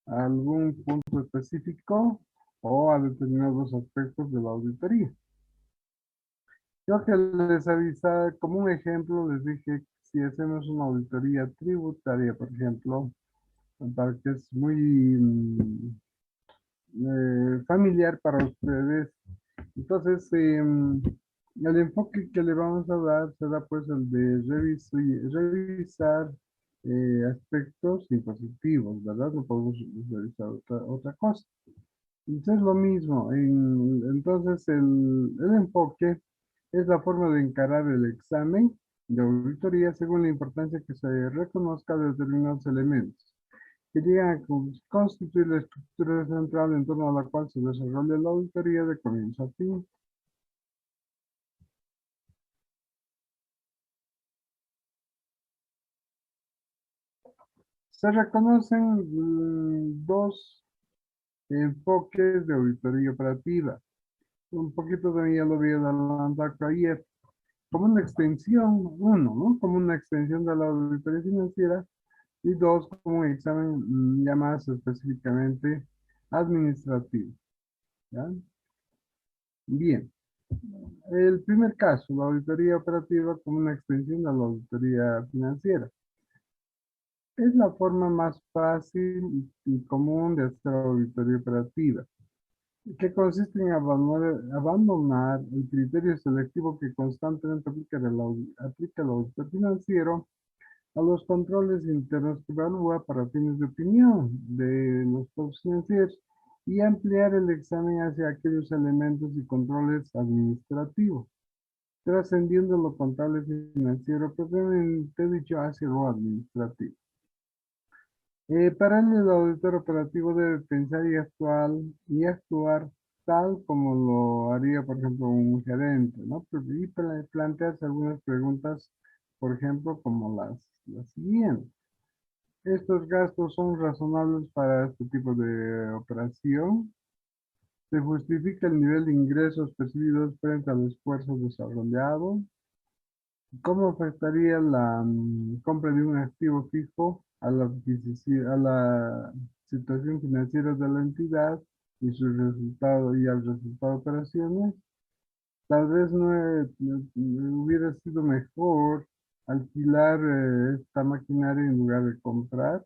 algún punto específico o a determinados aspectos de la auditoría. Yo que les avisaba, como un ejemplo, les dije, si hacemos una auditoría tributaria, por ejemplo, para que es muy familiar para ustedes. Entonces, el enfoque que le vamos a dar será pues el de revisar aspectos impositivos, ¿verdad? No podemos revisar otra cosa. Entonces es lo mismo. Entonces el enfoque es la forma de encarar el examen de auditoría según la importancia que se reconozca de determinados elementos que llegan a constituir la estructura central en torno a la cual se desarrolla la auditoría de comienzo a fin. Se reconocen dos enfoques de auditoría operativa. Un poquito de ya lo voy a adelantar ayer. Como una extensión, uno, ¿no? Como una extensión de la auditoría financiera y dos, como un examen ya más específicamente administrativo. ¿Ya? Bien. El primer caso, la auditoría operativa como una extensión de la auditoría financiera. Es la forma más fácil y común de hacer auditoría operativa, que consiste en abandonar el criterio selectivo que constantemente aplica el auditor financiero a los controles internos que evalúa para fines de opinión de los estados financieros y ampliar el examen hacia aquellos elementos y controles administrativos, trascendiendo lo contable financiero, propiamente dicho hacia lo administrativo. Para el auditor operativo debe pensar y actuar tal como lo haría, por ejemplo, un gerente, ¿no? Y plantearse algunas preguntas, por ejemplo, como las siguientes. ¿Estos gastos son razonables para este tipo de operación? ¿Se justifica el nivel de ingresos percibidos frente al esfuerzo desarrollado? ¿Cómo afectaría la compra de un activo fijo a a la situación financiera de la entidad y su resultado y al resultado de operaciones? Tal vez no hubiera sido mejor alquilar esta maquinaria en lugar de comprar.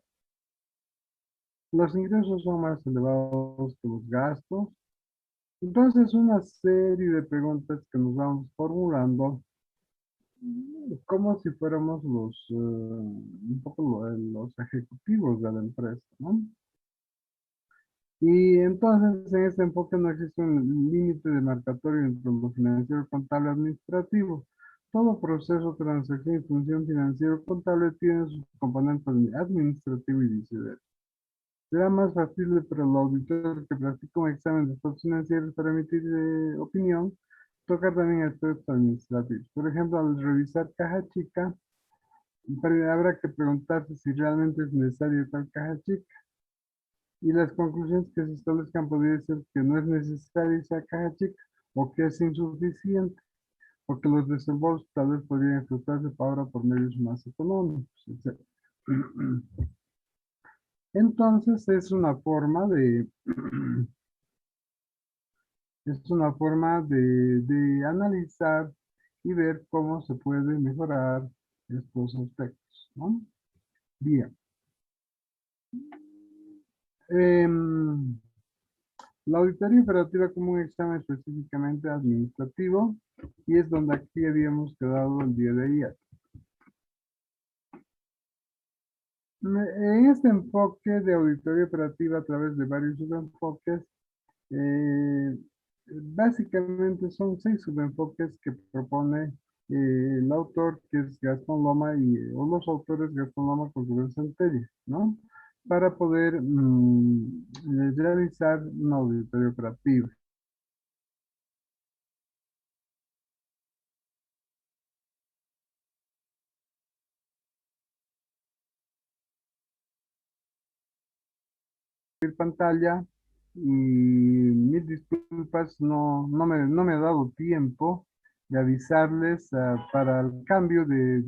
Los ingresos son más elevados que los gastos. Entonces, una serie de preguntas que nos vamos formulando como si fuéramos un poco los ejecutivos de la empresa, ¿no? Y entonces en este enfoque no existe un límite demarcatorio entre lo financiero, contable, administrativo. Todo proceso, transacción y función financiero contable tiene sus componentes administrativo y viceversa. Será más factible para el auditor que practica un examen de estados financieros para emitir opinión, tocar también aspectos administrativos. Por ejemplo, al revisar caja chica, pero habrá que preguntarse si realmente es necesario tal caja chica. Y las conclusiones que se establezcan podría ser que no es necesaria esa caja chica o que es insuficiente, porque los desembolsos tal vez podrían ejecutarse para ahora por medios más económicos, etc. Entonces es una forma de analizar y ver cómo se puede mejorar estos aspectos, ¿no? Bien. Em, La auditoría operativa como un examen específicamente administrativo y es donde aquí habíamos quedado el día de ayer. En este enfoque de auditoría operativa a través de varios subenfoques, eh, básicamente son 6 subenfoques que propone el autor, que es Gastón Loma, o los autores Gastón Loma con Rubén Santelli, ¿no? Para poder realizar una auditoría operativa. Pantalla y mil disculpas, no me ha dado tiempo de avisarles para el cambio de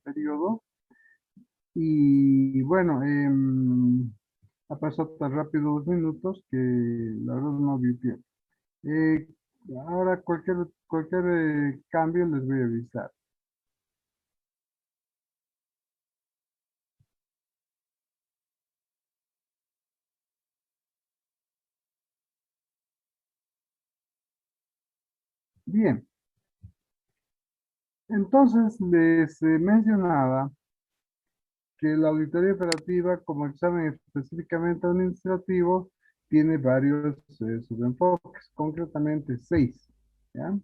periodo. Y bueno, Ha pasado tan rápido los minutos que la verdad no vi tiempo. Eh, Ahora cualquier cambio les voy a avisar. Bien, entonces les mencionaba que la auditoría operativa como examen específicamente administrativo tiene varios subenfoques, concretamente seis, ¿ya?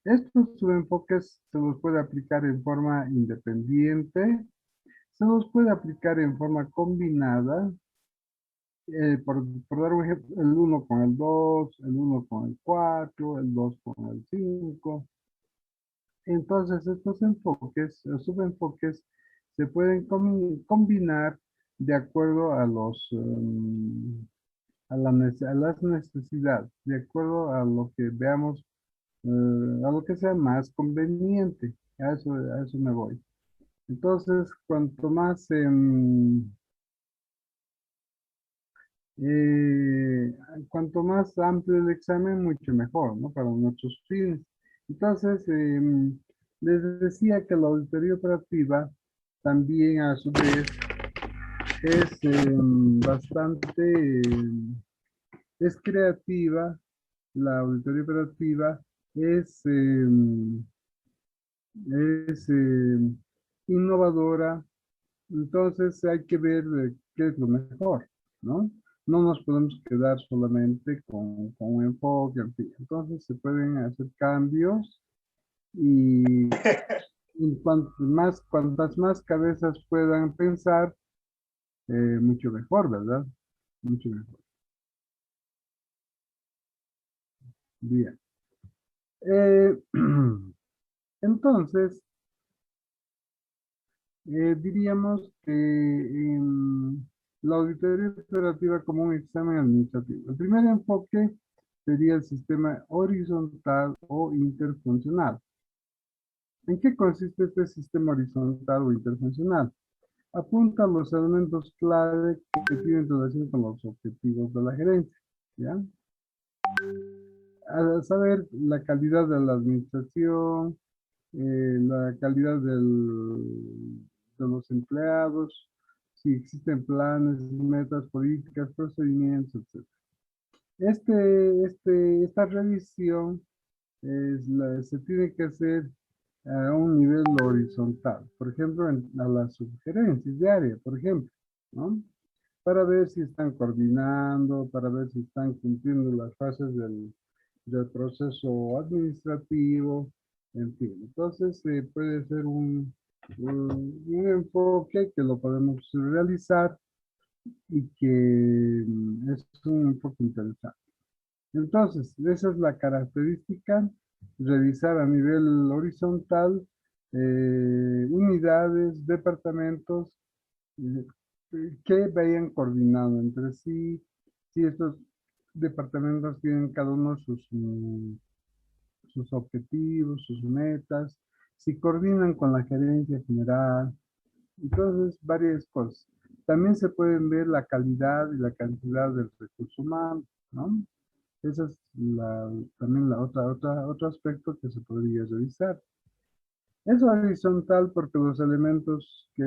Estos subenfoques se los puede aplicar en forma independiente, se los puede aplicar en forma combinada, por dar un ejemplo, el uno con el 2, el uno con el 4, el 2 con el 5. Entonces, estos enfoques, o subenfoques, se pueden combinar de acuerdo a a las necesidades, de acuerdo a lo que veamos, a lo que sea más conveniente. A eso me voy. Entonces, eh, cuanto más amplio el examen, mucho mejor, ¿no? Para nuestros fines. Entonces, les decía que la auditoría operativa también a su vez es es creativa. La auditoría operativa es, innovadora. Entonces hay que ver qué es lo mejor, ¿no? No nos podemos quedar solamente con un enfoque, en fin. Entonces se pueden hacer cambios y, cuantas más cabezas puedan pensar, mucho mejor, ¿verdad? Mucho mejor. Bien. Eh, entonces, diríamos que la auditoría operativa como un examen administrativo. El primer enfoque sería el sistema horizontal o interfuncional. ¿En qué consiste este sistema horizontal o interfuncional? Apunta a los elementos clave que tienen relación con los objetivos de la gerencia, ¿ya? A saber, la calidad de la administración, la calidad de los empleados, si existen planes, metas, políticas, procedimientos, etc. Esta revisión se tiene que hacer a un nivel horizontal, por ejemplo, a las sugerencias de área, por ejemplo, ¿no? Para ver si están coordinando, para ver si están cumpliendo las fases del proceso administrativo, en fin. Entonces, puede ser un enfoque que lo podemos realizar y que es un enfoque interesante. Entonces, esa es la característica, revisar a nivel horizontal unidades, departamentos, eh, que vayan coordinando entre sí, si estos departamentos tienen cada uno sus objetivos, sus metas, si coordinan con la gerencia general, entonces varias cosas. También se pueden ver la calidad y la cantidad del recurso humano, ¿no? Esa es también otro aspecto que se podría revisar. Es horizontal porque los elementos que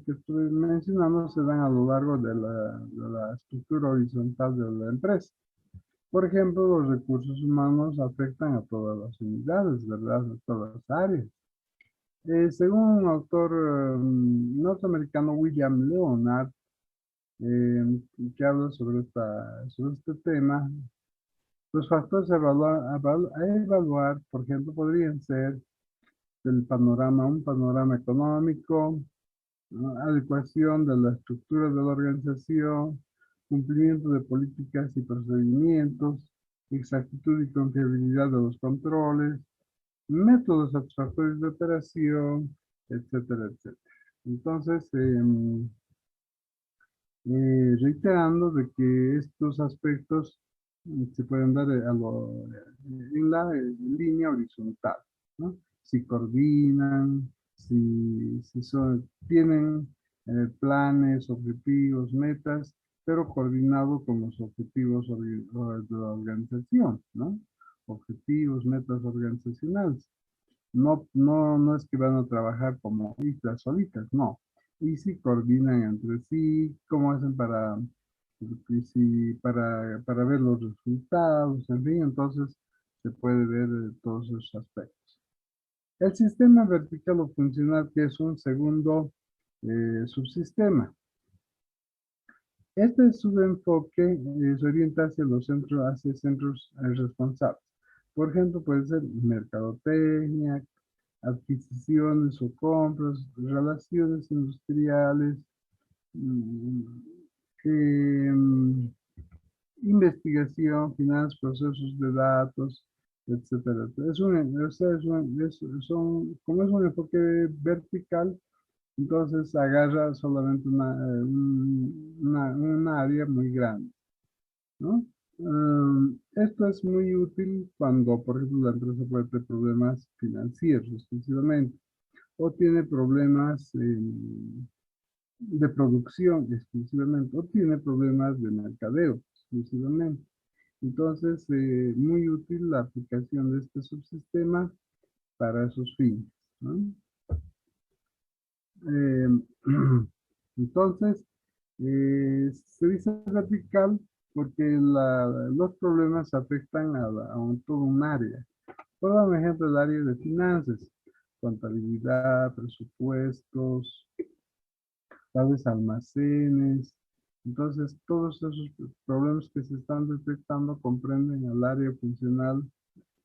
estuve mencionando se dan a lo largo de la estructura horizontal de la empresa. Por ejemplo, los recursos humanos afectan a todas las unidades, ¿verdad? A todas las áreas. Según un autor norteamericano, William Leonard, eh, que habla sobre este tema, los factores a evaluar, por ejemplo, podrían ser un panorama económico, ¿no? Adecuación de la estructura de la organización, cumplimiento de políticas y procedimientos, exactitud y confiabilidad de los controles, métodos satisfactorios de operación, etcétera, etcétera. Entonces, reiterando de que estos aspectos se pueden dar en la línea horizontal, ¿no? Si coordinan, si tienen planes, objetivos, metas, pero coordinado con los objetivos de la organización, ¿no? Objetivos, metas organizacionales. No es que van a trabajar como islas solitas, no. Y si coordinan entre sí, cómo hacen para ver los resultados, en fin, entonces se puede ver todos esos aspectos. El sistema vertical o funcional, que es un segundo subsistema. Este subenfoque se orienta hacia centros responsables. Por ejemplo, puede ser mercadotecnia, adquisiciones o compras, relaciones industriales, mm, em, investigación, finanzas, procesos de datos, etcétera. O sea, como es un enfoque vertical, entonces agarra solamente una área muy grande, ¿no? Esto es muy útil cuando, por ejemplo, la empresa puede tener problemas financieros exclusivamente o tiene problemas de producción exclusivamente o tiene problemas de mercadeo exclusivamente. Entonces, muy útil la aplicación de este subsistema para esos fines, ¿no? Eh, entonces, se dice vertical porque los problemas afectan todo un área. Por dar un ejemplo, el área de finanzas, contabilidad, presupuestos, tal vez almacenes. Entonces, todos esos problemas que se están detectando comprenden el área funcional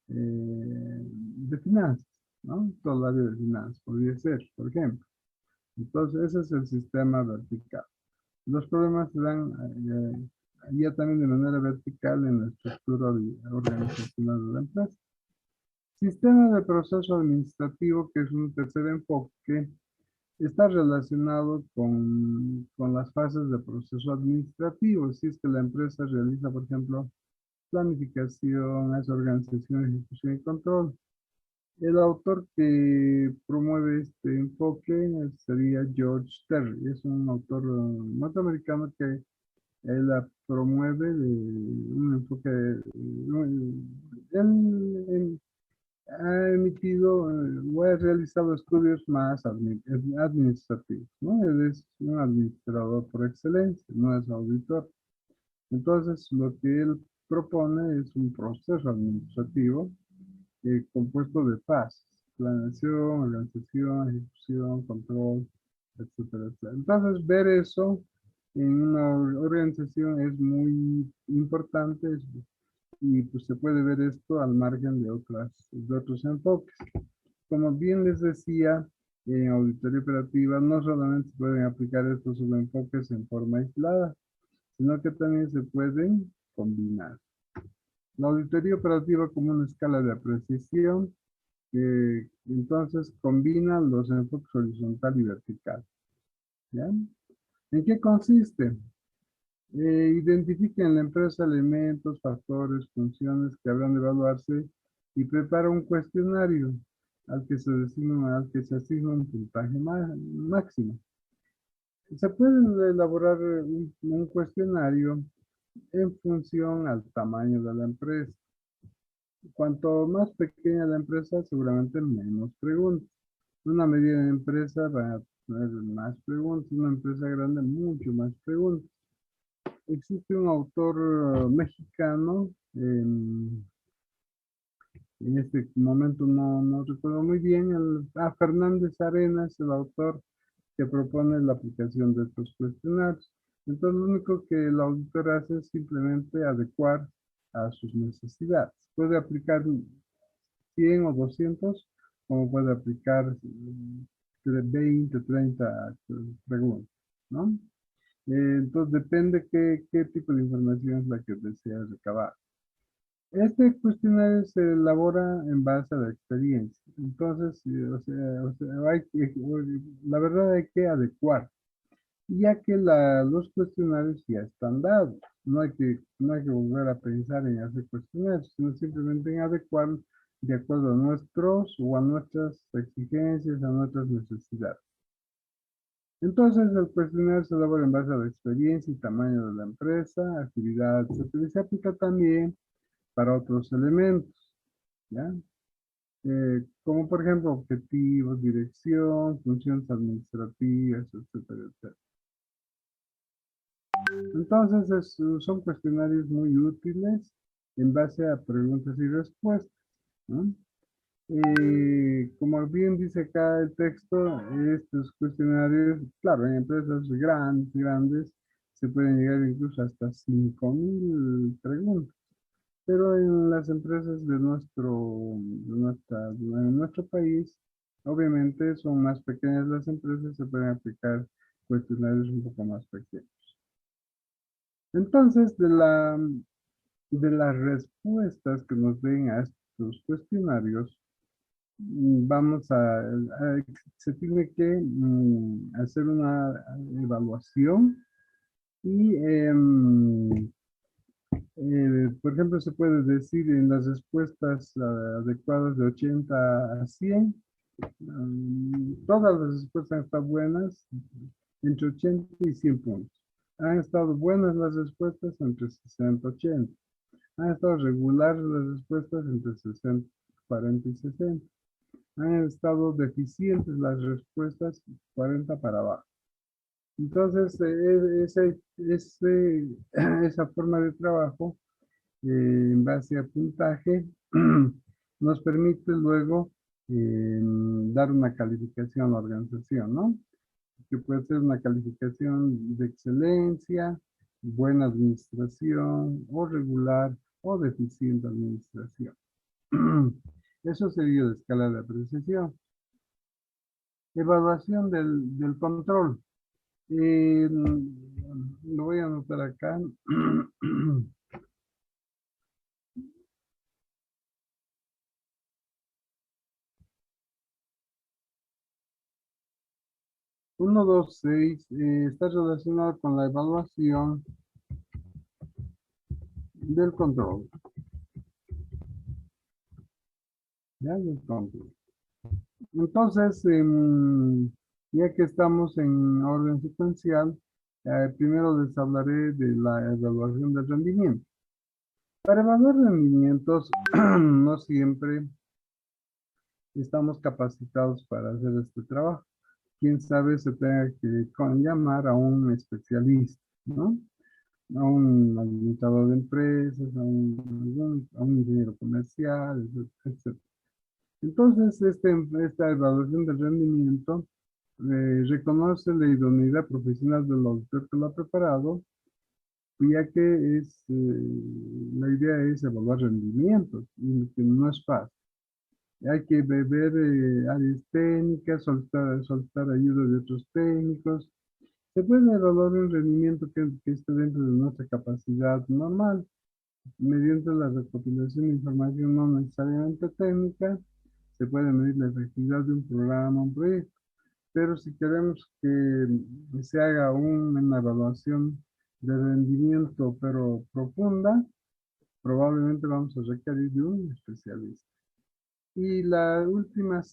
de finanzas, ¿no? Todo el área de finanzas podría ser, por ejemplo. Entonces, ese es el sistema vertical. Los problemas se dan ya también de manera vertical en la estructura organizacional de la empresa. Sistema de proceso administrativo, que es un tercer enfoque, está relacionado con las fases de proceso administrativo. Si es que la empresa realiza, por ejemplo, planificación, hace organización, ejecución y control. El autor que promueve este enfoque sería George Terry. Es un autor norteamericano que él la promueve de un enfoque. Él ha emitido o ha realizado estudios más administrativos, ¿no? Él es un administrador por excelencia, no es auditor. Entonces, lo que él propone es un proceso administrativo compuesto de fases: planeación, organización, ejecución, control, etcétera, etcétera. Entonces, ver eso en una organización es muy importante y pues se puede ver esto al margen de otros enfoques. Como bien les decía, en auditoría operativa no solamente se pueden aplicar estos subenfoques en forma aislada, sino que también se pueden combinar. La auditoría operativa como una escala de apreciación que entonces combina los enfoques horizontal y vertical. ¿Ya? ¿En qué consiste? Identifica en la empresa elementos, factores, funciones que habrán de evaluarse y prepara un cuestionario al que se asigna un puntaje máximo. Se puede elaborar un cuestionario en función al tamaño de la empresa. Cuanto más pequeña la empresa, seguramente menos preguntas. Una mediana empresa va a tener más preguntas, una empresa grande mucho más preguntas. Existe un autor mexicano, en este momento no recuerdo muy bien, Fernández Arenas, el autor que propone la aplicación de estos cuestionarios. Entonces, lo único que el auditor hace es simplemente adecuar a sus necesidades. Puede aplicar 100 o 200, como puede aplicar 20, 30 preguntas, ¿no? Entonces, depende qué tipo de información es la que deseas recabar. Este cuestionario se elabora en base a la experiencia. Entonces, la verdad hay que adecuar, ya que los cuestionarios ya están dados. No hay que volver a pensar en hacer cuestionarios, sino simplemente en adecuar de acuerdo a nuestros o a nuestras exigencias, a nuestras necesidades. Entonces, el cuestionario se elabora en base a la experiencia y tamaño de la empresa, actividad, etcétera, y se aplica también para otros elementos, ¿ya? Como por ejemplo objetivos, dirección, funciones administrativas, etcétera, etcétera. Entonces, son cuestionarios muy útiles en base a preguntas y respuestas, ¿no? Como bien dice acá el texto, estos cuestionarios, claro, en empresas grandes, se pueden llegar incluso hasta 5.000 preguntas, pero en las empresas en nuestro país, obviamente son más pequeñas las empresas, se pueden aplicar cuestionarios un poco más pequeños. Entonces, de las respuestas que nos den a estos cuestionarios, se tiene que hacer una evaluación y, por ejemplo, se puede decir en las respuestas adecuadas de 80 a 100, todas las respuestas están buenas, entre 80 y 100 puntos. Han estado buenas las respuestas entre 60 y 80. Han estado regulares las respuestas entre 60, 40 y 60. Han estado deficientes las respuestas 40 para abajo. Entonces, esa forma de trabajo, en base a puntaje, nos permite luego dar una calificación a la organización, ¿no? Que puede ser una calificación de excelencia, buena administración, o regular, o deficiente administración. Eso sería la escala de apreciación. Evaluación del control. Lo voy a anotar acá. Uno, 2, 6 está relacionado con la evaluación del control. ¿Ya? Del control. Entonces, ya que estamos en orden secuencial, primero les hablaré de la evaluación del rendimiento. Para evaluar rendimientos, no siempre estamos capacitados para hacer este trabajo. Quién sabe se tenga que llamar a un especialista, ¿no? A un administrador de empresas, a un ingeniero comercial, etc. Entonces, esta evaluación de rendimiento reconoce la idoneidad profesional del auditor que lo ha preparado, ya que la idea es evaluar rendimientos, y que no es fácil. Hay que ver áreas técnicas, solicitar ayuda de otros técnicos. Se puede evaluar un rendimiento que esté dentro de nuestra capacidad normal, mediante la recopilación de información no necesariamente técnica. Se puede medir la efectividad de un programa, un proyecto. Pero si queremos que se haga una evaluación de rendimiento, pero profunda, probablemente vamos a requerir de un especialista. Y la última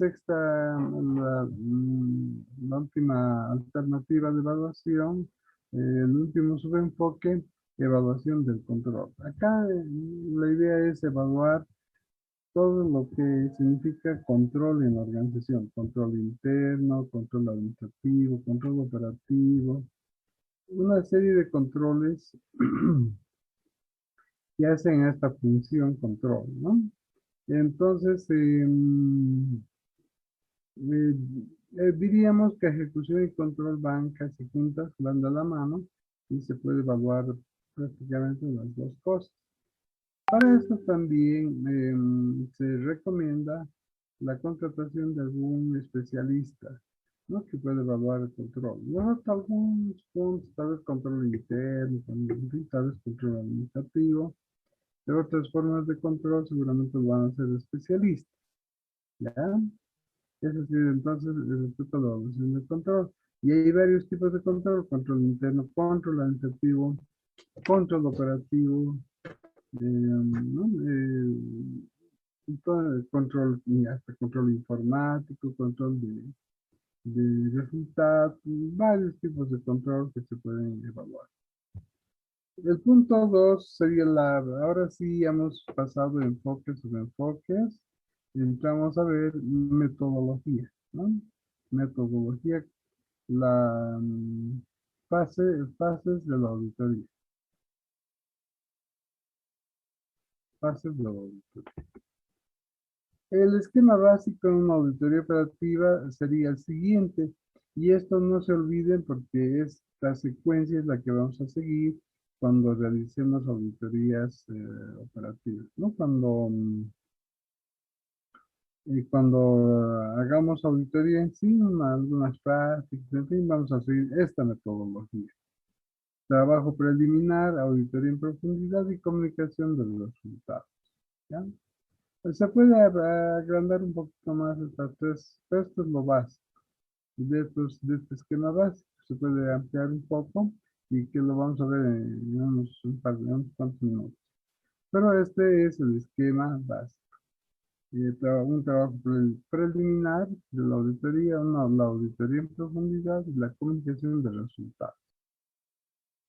la última alternativa de evaluación, el último subenfoque, evaluación del control. Acá la idea es evaluar todo lo que significa control en la organización, control interno, control administrativo, control operativo, una serie de controles que hacen esta función control, ¿no? Entonces, Eh, diríamos que ejecución y control van casi juntas, van de la mano y se puede evaluar prácticamente las dos cosas. Para esto también se recomienda la contratación de algún especialista, ¿no? Que puede evaluar el control. Luego, algunos puntos, tal vez control interno, tal vez control administrativo, de otras formas de control seguramente lo van a hacer especialistas, ¿ya? Es decir, entonces, respecto a la evaluación de control. Y hay varios tipos de control: control interno, control administrativo, control operativo, ¿no? Y todo el control, y hasta control informático, control de resultados, varios tipos de control que se pueden evaluar. El punto 2 sería ahora sí hemos pasado de enfoques sobre enfoques, entramos a ver metodología, ¿no? Metodología, la fases de la auditoría, fases de la auditoría. El esquema básico de una auditoría operativa sería el siguiente, y esto no se olviden porque esta secuencia es la que vamos a seguir cuando realicemos auditorías operativas, ¿no? Cuando hagamos auditoría en sí, algunas prácticas, en fin, vamos a seguir esta metodología. Trabajo preliminar, auditoría en profundidad y comunicación de los resultados, ¿ya? Se puede agrandar un poquito más estas tres, pero esto es lo básico. De este esquema básico se puede ampliar un poco y que lo vamos a ver en unos cuantos minutos. Pero este es el esquema básico. Un trabajo preliminar de la auditoría, la auditoría en profundidad y la comunicación de resultados.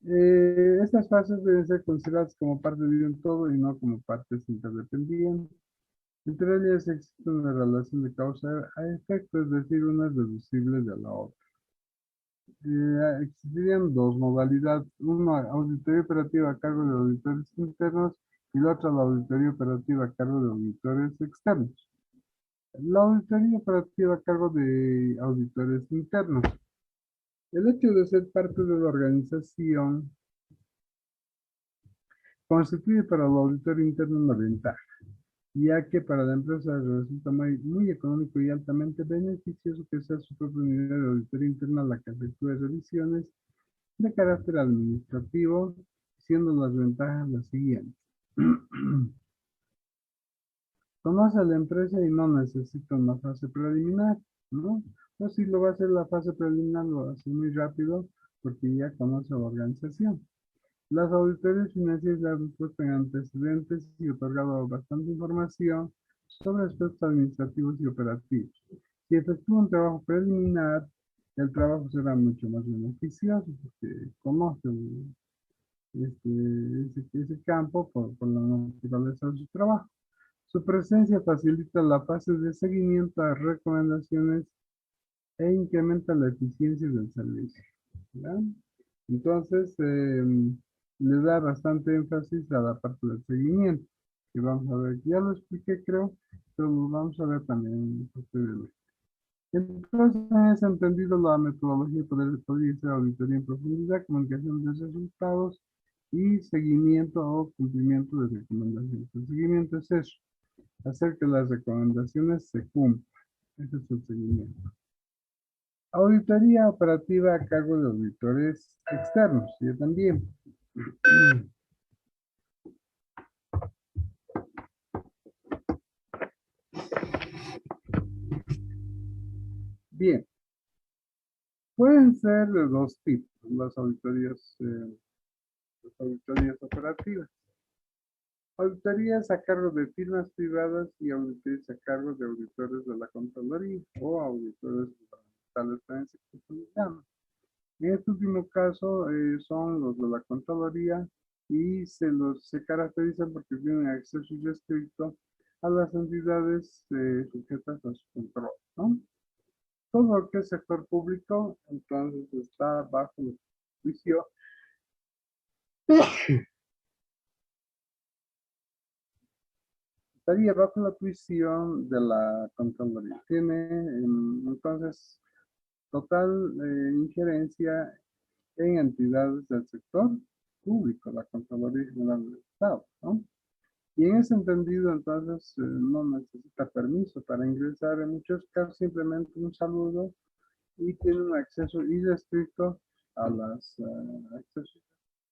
Estas fases deben ser consideradas como parte de un todo y no como partes interdependientes. Entre ellas existe una relación de causa a efecto, es decir, una es deducible de la otra. Existirían dos modalidades, una auditoría operativa a cargo de auditores internos y la otra la auditoría operativa a cargo de auditores externos. La auditoría operativa a cargo de auditores internos. El hecho de ser parte de la organización constituye para el auditor interno una ventaja, ya que para la empresa resulta muy económico y altamente beneficioso que sea su propia unidad de auditoría interna la que efectúe revisiones de carácter administrativo, siendo las ventajas las siguientes. Conoce a la empresa y no necesita una fase preliminar, ¿no? O si lo va a hacer la fase preliminar, lo hace muy rápido porque ya conoce a la organización. Las auditorías financieras le han puesto en antecedentes y otorgado bastante información sobre aspectos administrativos y operativos. Si efectúa un trabajo preliminar, el trabajo será mucho más beneficioso porque conoce ese campo por la naturaleza de su trabajo. Su presencia facilita la fase de seguimiento a recomendaciones e incrementa la eficiencia del servicio, ¿ya? Entonces, le da bastante énfasis a la parte del seguimiento, que vamos a ver, ya lo expliqué creo, pero lo vamos a ver también posteriormente. Entonces, en ese entendido, la metodología podría ser auditoría en profundidad, comunicación de resultados y seguimiento o cumplimiento de recomendaciones. El seguimiento es eso, hacer que las recomendaciones se cumplan. Ese es el seguimiento. Auditoría operativa a cargo de auditores externos, yo también. Bien, pueden ser de dos tipos las auditorías operativas. Auditorías a cargo de firmas privadas y auditorías a cargo de auditores de la Contraloría o auditores gubernamentales, también se les llama. En este último caso son los de la Contraloría y se caracterizan porque tienen acceso irrestricto a las entidades sujetas a su control, ¿no? Todo lo que es sector público, entonces está bajo el juicio, estaría bajo la tuición de la Contraloría. Tiene entonces total injerencia en entidades del sector público, la Contraloría General del Estado, ¿no? Y en ese entendido, entonces, no necesita permiso para ingresar. En muchos casos, simplemente un saludo y tiene un acceso irrestricto a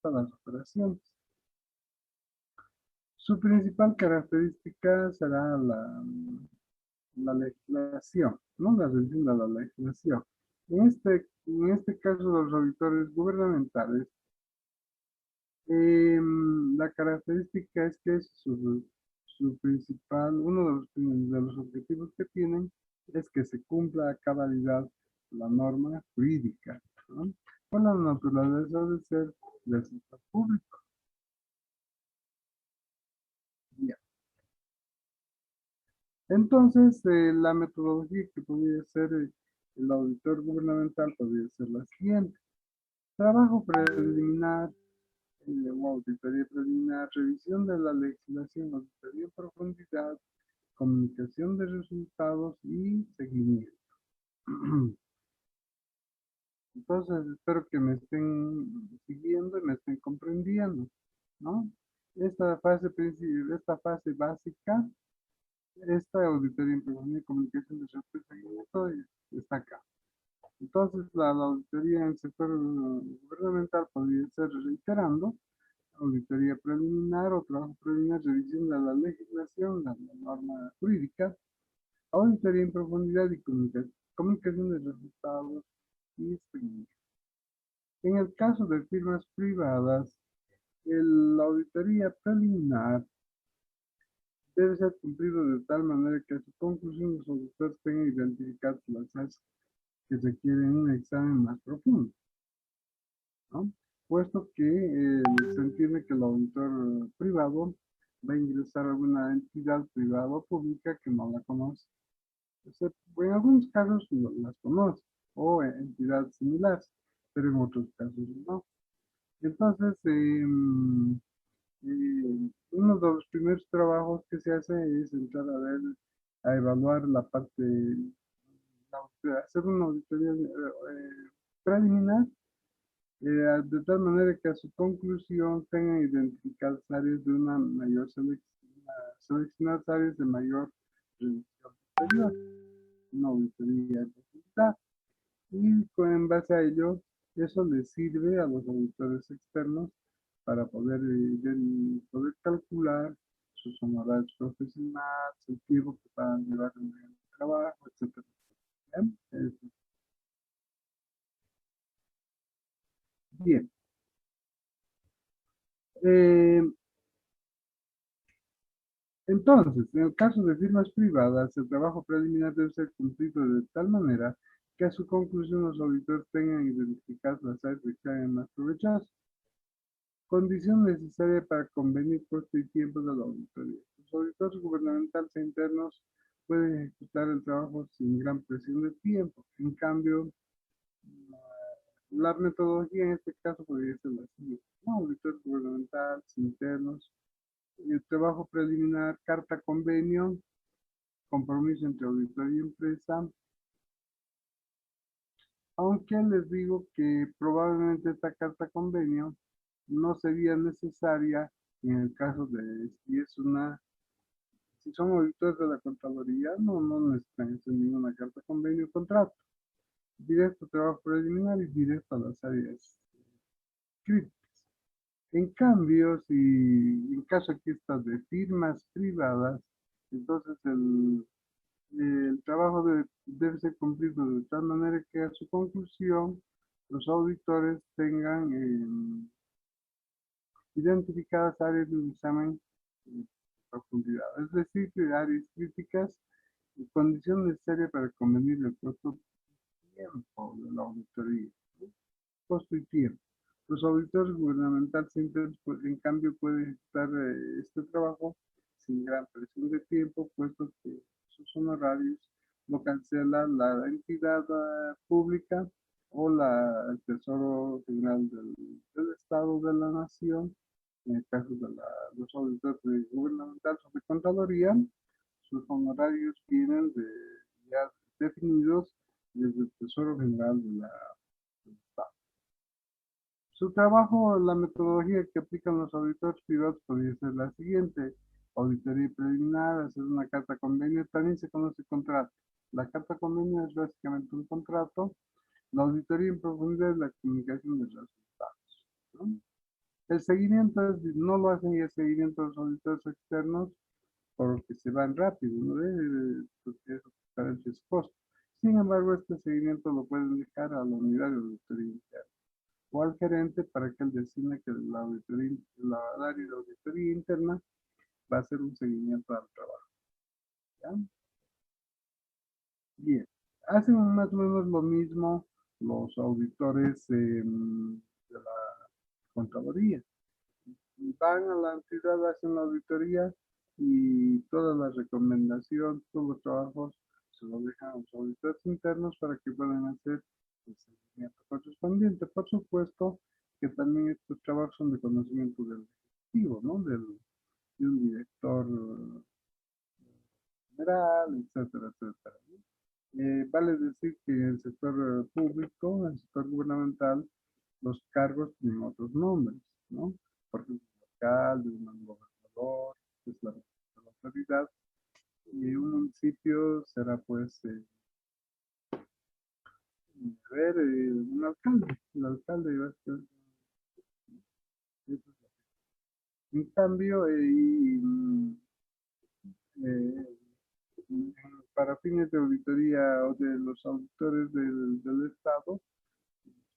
a las operaciones. Su principal característica será la legislación, ¿no? La revisión de la legislación. En este caso, los auditores gubernamentales, la característica es que su principal, uno de los objetivos que tienen es que se cumpla a cabalidad la norma jurídica, ¿no? Por la naturaleza de ser del sector público. Ya. Entonces, la metodología que podría ser el auditor gubernamental podría ser la siguiente. Trabajo preliminar, o auditoría preliminar, revisión de la legislación, auditoría en profundidad, comunicación de resultados y seguimiento. Entonces, espero que me estén siguiendo y me estén comprendiendo, ¿no? Esta fase básica, esta auditoría en profundidad y comunicación de resultados y seguimiento está acá. Entonces, la auditoría en el sector gubernamental podría ser reiterando, auditoría preliminar o trabajo preliminar, revisión de la legislación, la norma jurídica, auditoría en profundidad y comunicación de resultados y seguimiento. En el caso de firmas privadas, la auditoría preliminar debe ser cumplido de tal manera que a su conclusión los auditores tengan identificadas las áreas que requieren un examen más profundo, ¿no? Puesto que se entiende que el auditor privado va a ingresar a alguna entidad privada o pública que no la conoce. En algunos casos las conoce, o entidades similares, pero en otros casos no. Entonces, uno de los primeros trabajos que se hace es entrar a ver, a evaluar la parte, hacer una auditoría preliminar, de tal manera que a su conclusión tengan identificadas áreas de una mayor selección, seleccionadas áreas de mayor revisión posterior, una auditoría de profundidad. Y en base a ello, eso les sirve a los auditores externos para poder calcular sus honorarios profesionales, el tiempo que van a llevar en el trabajo, etcétera. Bien. Bien. Eh, entonces, en el caso de firmas privadas, el trabajo preliminar debe ser cumplido de tal manera que a su conclusión los auditores tengan identificadas las áreas que sean más provechosas. Condición necesaria para convenir costo y tiempo de la auditoría. Los auditores gubernamentales e internos pueden ejecutar el trabajo sin gran presión de tiempo. En cambio, la metodología en este caso podría ser la siguiente. ¿No? Auditores gubernamentales, internos, el trabajo preliminar, carta convenio, compromiso entre auditor y empresa. Aunque les digo que probablemente esta carta convenio no sería necesaria en el caso de si son auditores de la Contraloría, no necesitan hacer ninguna carta convenio o contrato. Directo trabajo preliminar y directo a las áreas críticas. En cambio, si en caso aquí está de firmas privadas, entonces el trabajo debe ser cumplido de tal manera que a su conclusión los auditores tengan identificadas áreas de un examen en profundidad, es decir, áreas críticas y condición necesaria para convenir el costo tiempo de la auditoría, ¿no? Costo y tiempo. Los auditores gubernamentales en cambio, pueden ejecutar este trabajo sin gran presión de tiempo, puesto que sus honorarios lo cancela la entidad pública o el Tesoro General del Estado de la Nación. En el caso de los auditores gubernamentales o de Contraloría, sus honorarios vienen ya definidos desde el Tesoro General del Estado. Su trabajo, la metodología que aplican los auditores privados podría ser la siguiente. Auditoría preliminar, hacer una carta convenio, también se conoce contrato. La carta convenio es básicamente un contrato. La auditoría en profundidad es la comunicación de resultados, ¿no? El seguimiento no lo hacen y el seguimiento de los auditores externos porque se van rápido, ¿no? Porque eso diferencia su costo. Sin embargo, este seguimiento lo pueden dejar a la unidad de auditoría interna o al gerente para que él designe que la área de auditoría interna va a hacer un seguimiento al trabajo. ¿Ya? Bien. hacen más o menos lo mismo los auditores de la Contraloría. Van a la entidad, hacen la auditoría y todas las recomendaciones, todos los trabajos se los dejan a los auditores internos para que puedan hacer el seguimiento correspondiente. Por supuesto que también estos trabajos son de conocimiento del ejecutivo, ¿no? De un director general, etcétera, etcétera. Vale decir que en el sector público, en el sector gubernamental, los cargos tienen otros nombres, ¿no? Por ejemplo, un alcalde, un gobernador, que es la autoridad, y un municipio será, pues, a ver, un alcalde, el alcalde va a ser, en cambio, eh, para fines de auditoría o de los auditores del Estado,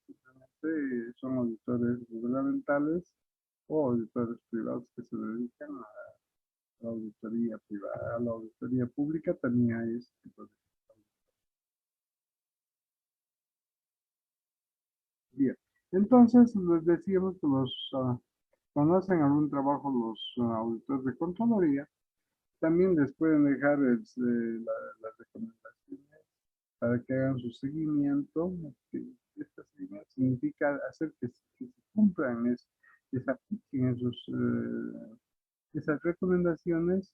simplemente son auditores gubernamentales o auditores privados que se dedican a la auditoría privada, a la auditoría pública también hay ese tipo de. Bien. Entonces, les decíamos que cuando hacen algún trabajo los auditores de Contraloría, también les pueden dejar las recomendaciones para que hagan su seguimiento. Este seguimiento significa hacer que se cumplan, que se apliquen esas recomendaciones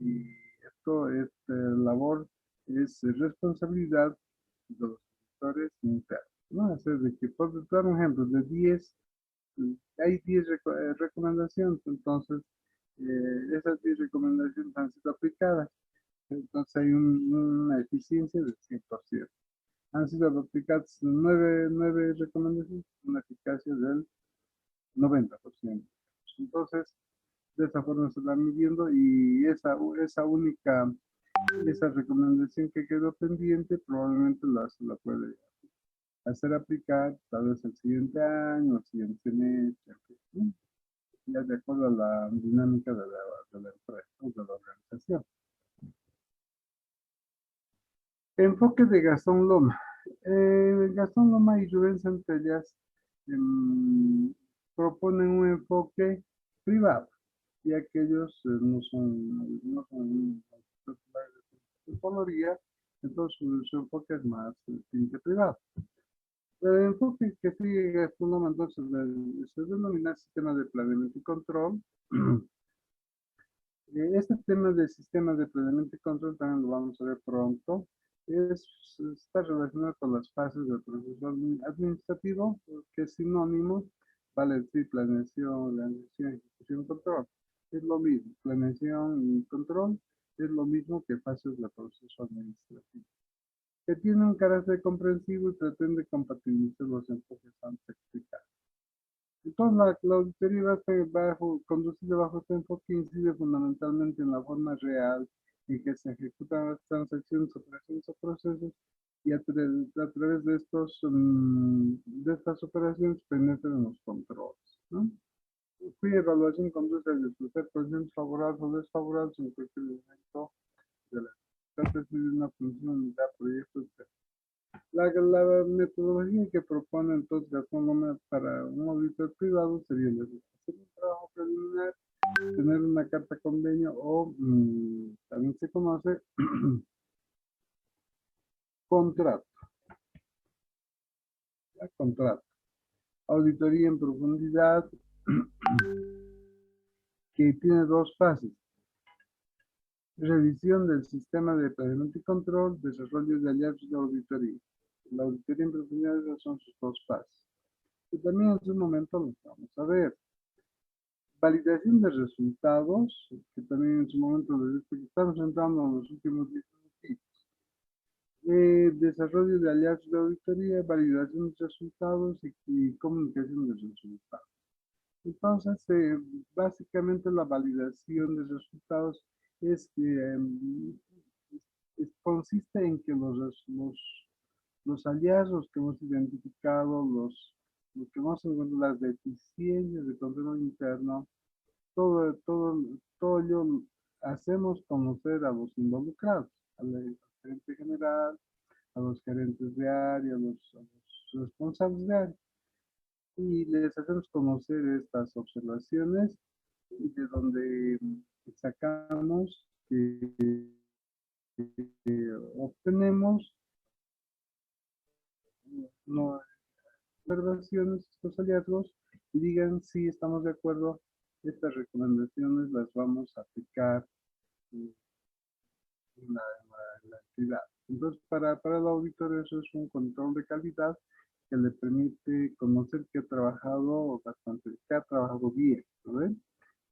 y esto es labor, es responsabilidad de los sectores internos, ¿no? Hacer de que, por dar un ejemplo, de 10 hay 10 recomendaciones, entonces esas 10 recomendaciones han sido aplicadas, entonces hay una eficiencia del 100%. Han sido aplicadas nueve recomendaciones, una eficacia del 90%. Entonces, de esa forma se va midiendo y esa recomendación que quedó pendiente probablemente se la puede hacer aplicar tal vez el siguiente año, el siguiente semestre, ¿no? Ya de acuerdo a la dinámica de la empresa o de la organización. Enfoque de Gastón Loma. Gastón Loma y Rubén Centellas em, proponen un enfoque privado, ya que ellos no son tecnología, entonces su enfoque es más tinte privado. El enfoque que sigue Gastón Loma entonces se denomina sistema de planeamiento y control. Este tema de sistemas de planeamiento y control también lo vamos a ver pronto. Está relacionado con las fases del proceso administrativo, que es sinónimo, vale decir planeación, organización, ejecución, control. Es lo mismo, planeación y control es lo mismo que fases del proceso administrativo, que tiene un carácter comprensivo y pretende compatibilizar los enfoques antes explicados. Entonces, la auditoría conducida bajo este enfoque incide fundamentalmente en la forma real en que se ejecutan las transacciones, operaciones o procesos y a través de estas operaciones penetran los controles, ¿no? Cuya evaluación conduce a discutir posiciones favorables o desfavorables en cualquier momento de la ejecución de una función, unidad, proyecto, etc. La metodología que propone entonces Gastón Gómez para un auditor privado sería la de hacer un trabajo preliminar, tener una carta convenio o también se conoce contrato, ¿ya? Contrato. Auditoría en profundidad que tiene dos fases. Revisión del sistema de planeamiento y control, desarrollo de hallazgos de auditoría. La auditoría en profundidad, esas son sus dos fases. Y también en su momento lo vamos a ver. Validación de resultados, que también en su momento estamos entrando en los últimos 10 minutos. Desarrollo de hallazgos de auditoría, validación de resultados y comunicación de resultados. Entonces, básicamente la validación de resultados es que consiste en que los hallazgos que hemos identificado, los que hemos encontrado, las deficiencias de control interno, todo ello hacemos conocer a los involucrados, al gerente general, a los gerentes de área, a los responsables de área, y les hacemos conocer estas observaciones y de donde sacamos obtenemos no, observaciones, estos hallazgos, y digan si estamos de acuerdo, estas recomendaciones las vamos a aplicar en la entidad. Entonces, para el auditor eso es un control de calidad que le permite conocer que ha trabajado bastante, que ha trabajado bien, ¿no?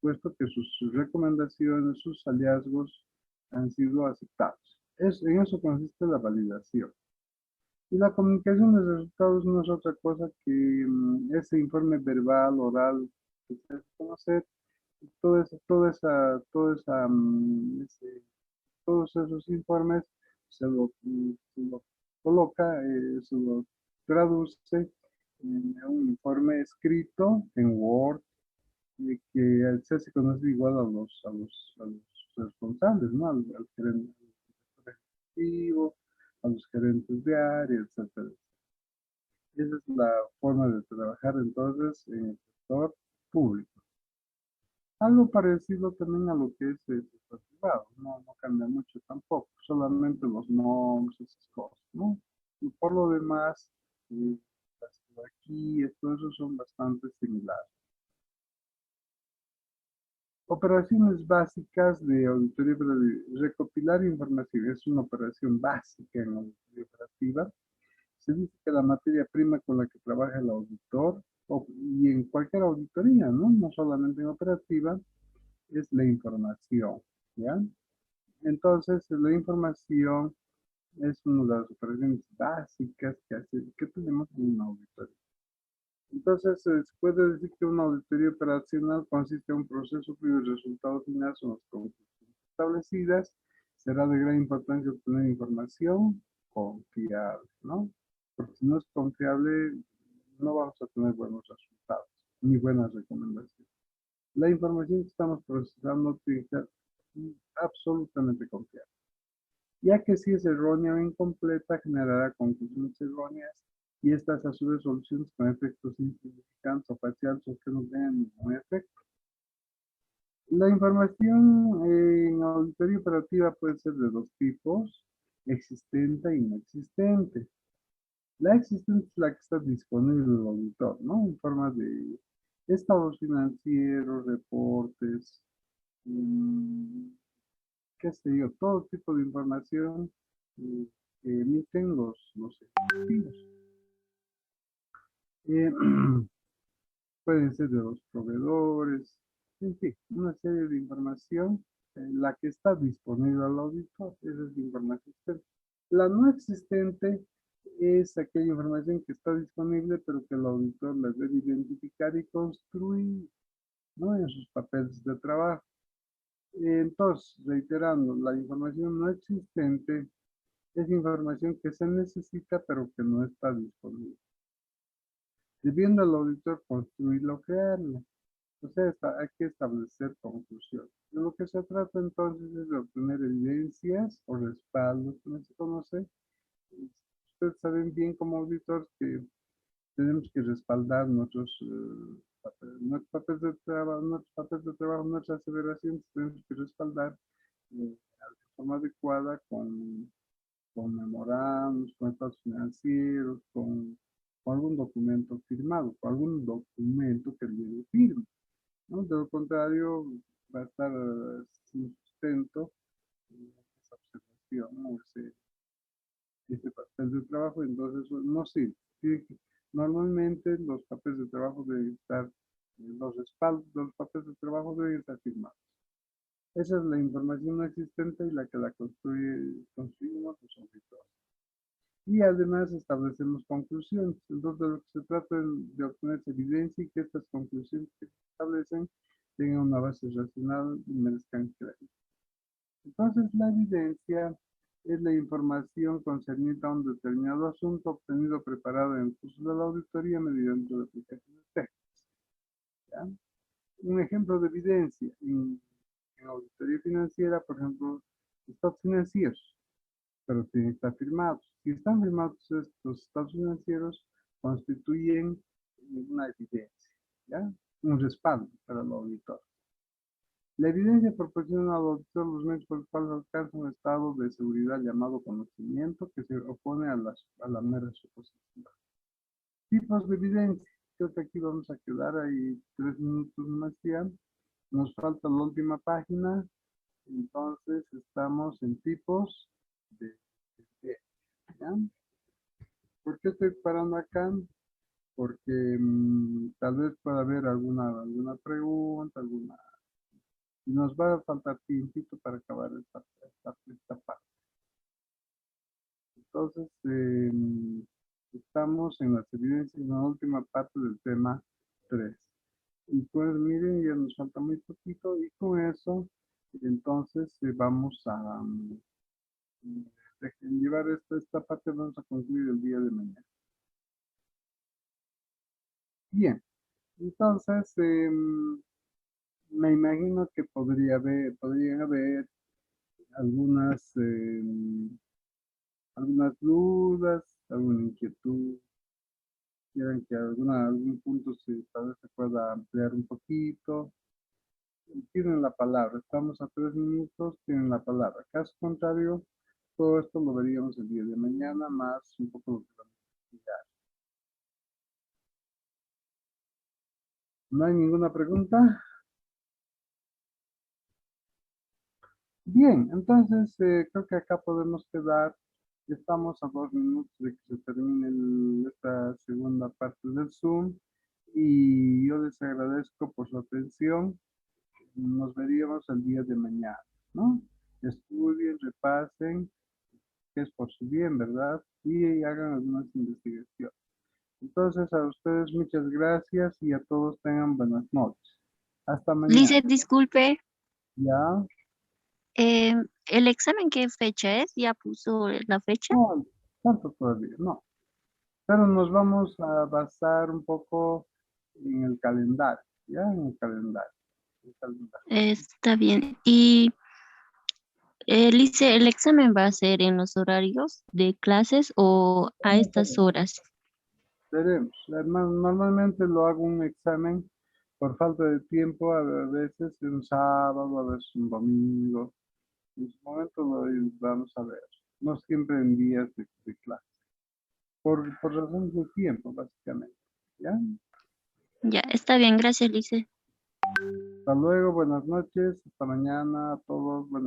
Puesto que sus recomendaciones, sus hallazgos han sido aceptados. En eso consiste la validación. Y la comunicación de resultados no es otra cosa que ese informe verbal, oral, que se hace conocer, todos esos informes se lo coloca, se lo traduce en un informe escrito en Word que se hace conocer igual a los responsables, ¿no? Al gerente ejecutivo, a los gerentes de área, etcétera. Esa es la forma de trabajar entonces en el sector público. Algo parecido también a lo que es el sector privado, no cambia mucho tampoco, solamente los nombres, esas cosas, ¿no? Y por lo demás, las jerarquías, todo eso son bastante similares. Operaciones básicas de auditoría operativa. Recopilar información es una operación básica en auditoría operativa. Se dice que la materia prima con la que trabaja el auditor, y en cualquier auditoría, ¿no? No solamente en operativa, es la información, ¿ya? Entonces, la información es una de las operaciones básicas que tenemos en una auditoría. Entonces, se puede decir que una auditoría operacional consiste en un proceso cuyo resultado final son las conclusiones establecidas. Será de gran importancia obtener información confiable, ¿no? Porque si no es confiable, no vamos a tener buenos resultados ni buenas recomendaciones. La información que estamos procesando tiene que ser absolutamente confiable, ya que si es errónea o incompleta generará conclusiones erróneas y estas a su vez soluciones con efectos insignificantes o parciales o que no tengan ningún efecto. La información en auditoría operativa puede ser de dos tipos, existente y no existente. La existente es la que está disponible en el auditor, ¿no? En forma de estados financieros, reportes, mm, qué sé yo, todo tipo de información eh, que emiten los ejecutivos. Eh, pueden ser de los proveedores, en fin, una serie de información, la que está disponible al auditor, esa es la información existente. La no existente es aquella información que está disponible, pero que el auditor la debe identificar y construir, ¿no? En sus papeles de trabajo. Entonces, reiterando, la información no existente es información que se necesita pero que no está disponible. Debiendo el auditor construirlo o crearlo. O sea, hay que establecer conclusiones. De lo que se trata entonces es de obtener evidencias o respaldos, como se conoce. Ustedes saben bien como auditores que tenemos que respaldar nuestros papeles de trabajo, nuestras aseveraciones, tenemos que respaldar de forma adecuada con memorándums, con estados financieros, con algún documento firmado, con algún documento que el firme, ¿no? De lo contrario, va a estar sin sustento esa observación, ¿no? Ese papel de trabajo, entonces no sirve. Normalmente los papeles de trabajo deben estar, los respaldos de los papeles de trabajo deben estar firmados. Esa es la información no existente y la que la construimos los auditores. Y además establecemos conclusiones. Entonces, de lo que se trata de obtener evidencia y que estas conclusiones que se establecen tengan una base racional y merezcan crédito. Entonces, la evidencia es la información concerniente a un determinado asunto obtenido preparado en el curso de la auditoría mediante la aplicación de técnicas. ¿Ya? Un ejemplo de evidencia en auditoría financiera, por ejemplo, estados financieros. pero tienen que estar firmados. Si están firmados estos estados financieros, constituyen una evidencia, ¿ya? Un respaldo para el auditor. La evidencia proporciona al auditor los medios por los cuales alcanza un estado de seguridad llamado conocimiento que se opone a la mera suposición. Tipos de evidencia. Creo que aquí vamos a quedar ahí 3 minutos más ya. Nos falta la última página. Entonces estamos en tipos de evidencia, ¿ya? ¿Por qué estoy parando acá? Porque tal vez pueda haber alguna pregunta, y nos va a faltar tiempito para acabar esta parte. Entonces, estamos en las evidencias, en la última parte del tema 3. Y pues miren, ya nos falta muy poquito y con eso, entonces vamos a llevar esta parte, vamos a concluir el día de mañana. Bien, entonces me imagino que podrían haber algunas, algunas dudas, alguna inquietud, quieran que algún punto tal vez se pueda ampliar un poquito. Tienen la palabra, estamos a 3 minutos, tienen la palabra. Caso contrario, todo esto lo veríamos el día de mañana, más un poco lo que vamos a explicar. ¿No hay ninguna pregunta? Bien, entonces creo que acá podemos quedar. Estamos a 2 minutos de que se termine esta segunda parte del Zoom y yo les agradezco por su atención. Nos veríamos el día de mañana, ¿no? Estudien, repasen, que es por su bien, ¿verdad? Y hagan algunas investigaciones. Entonces, a ustedes muchas gracias y a todos tengan buenas noches. Hasta mañana. Lizeth, disculpe, ¿Ya? ¿el examen qué fecha es? ¿Ya puso la fecha? No, tanto todavía, no. Pero nos vamos a basar un poco en el calendario, ¿ya? En el calendario. El calendario. Está bien. Y Lice, ¿el examen va a ser en los horarios de clases o a Vamos a estas ver, horas? veremos. Normalmente lo hago un examen por falta de tiempo, a veces un sábado, a veces un domingo. En su momento vamos a ver. No siempre en días de clase. Por razones de tiempo, básicamente. ¿Ya? Ya, está bien, gracias, Lice. Hasta luego, buenas noches, hasta mañana a todos, buenas